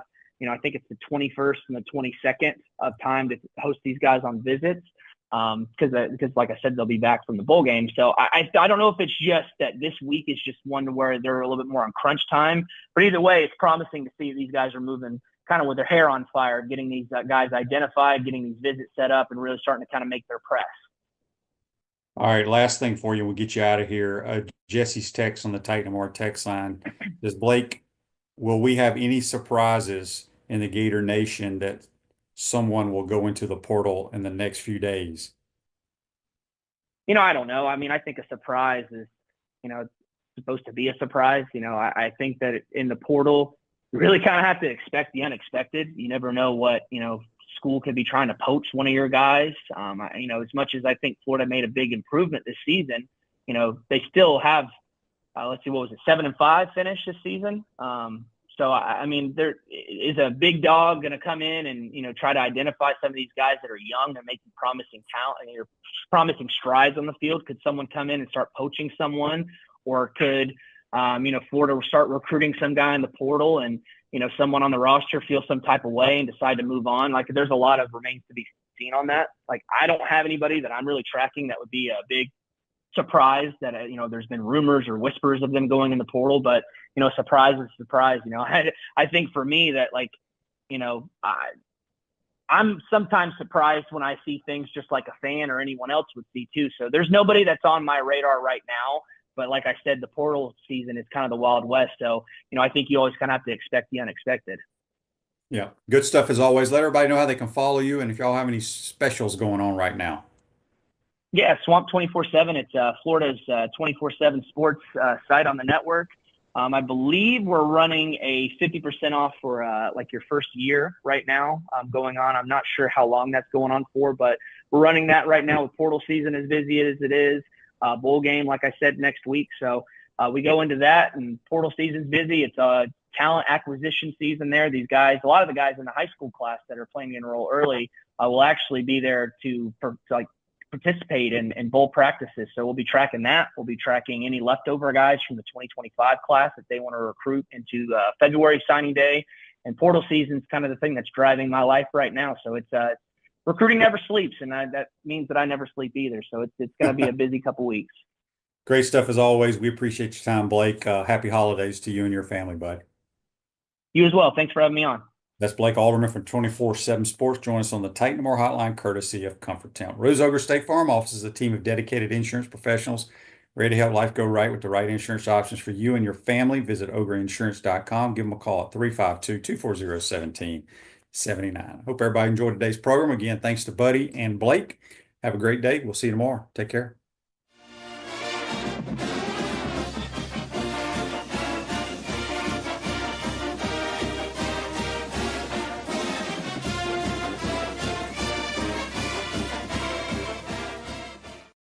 I think it's the 21st and the 22nd of time to host these guys on visits. Because like I said, they'll be back from the bowl game. So I don't know if it's just that this week is just one where they're a little bit more on crunch time, but either way, it's promising to see these guys are moving kind of with their hair on fire, getting these guys identified, getting these visits set up, and really starting to kind of make their press. All right, last thing for you, we'll get you out of here. Jesse's text on the Titan More text line is, Blake, will we have any surprises in the Gator Nation that someone will go into the portal in the next few days? I don't know. I mean, I think a surprise is, it's supposed to be a surprise. I think that in the portal, you really kind of have to expect the unexpected. You never know what, school could be trying to poach one of your guys. As much as I think Florida made a big improvement this season, they still have, let's see, what was it, 7-5 finish this season? So, I mean, there is a big dog going to come in and, try to identify some of these guys that are young and making promising talent and promising strides on the field. Could someone come in and start poaching someone? Or could, Florida start recruiting some guy in the portal and, someone on the roster feel some type of way and decide to move on? Like, there's a lot of remains to be seen on that. Like, I don't have anybody that I'm really tracking that would be a big surprise that, there's been rumors or whispers of them going in the portal, but, surprise is surprise. I think for me that, like, I'm sometimes surprised when I see things just like a fan or anyone else would see too. So there's nobody that's on my radar right now. But like I said, the portal season is kind of the Wild West. So, I think you always kind of have to expect the unexpected. Yeah, good stuff as always. Let everybody know how they can follow you and if y'all have any specials going on right now. Yeah, Swamp 24/7. It's Florida's 24/7 sports site on the network. I believe we're running a 50% off for like your first year right now going on. I'm not sure how long that's going on for, but we're running that right now with portal season as busy as it is. Bowl game, like I said, next week. So we go into that, and portal season's busy. It's a talent acquisition season there. These guys, a lot of the guys in the high school class that are planning to enroll early will actually be there to participate in bowl practices. So we'll be tracking that. We'll be tracking any leftover guys from the 2025 class if they want to recruit into February signing day. And portal season's kind of the thing that's driving my life right now. So it's recruiting never sleeps, and that means that I never sleep either. So it's going to be a busy couple weeks. Great stuff as always. We appreciate your time, Blake. Happy holidays to you and your family, bud. You as well. Thanks for having me on. That's Blake Alderman from 24/7 Sports. Join us on the Titan More Hotline, courtesy of Comfort Town. Rose Ogre State Farm offers a team of dedicated insurance professionals ready to help life go right with the right insurance options for you and your family. Visitogreinsurance.com. Give them a call at 352-240-1779. Hope everybody enjoyed today's program. Again, thanks to Buddy and Blake. Have a great day. We'll see you tomorrow. Take care.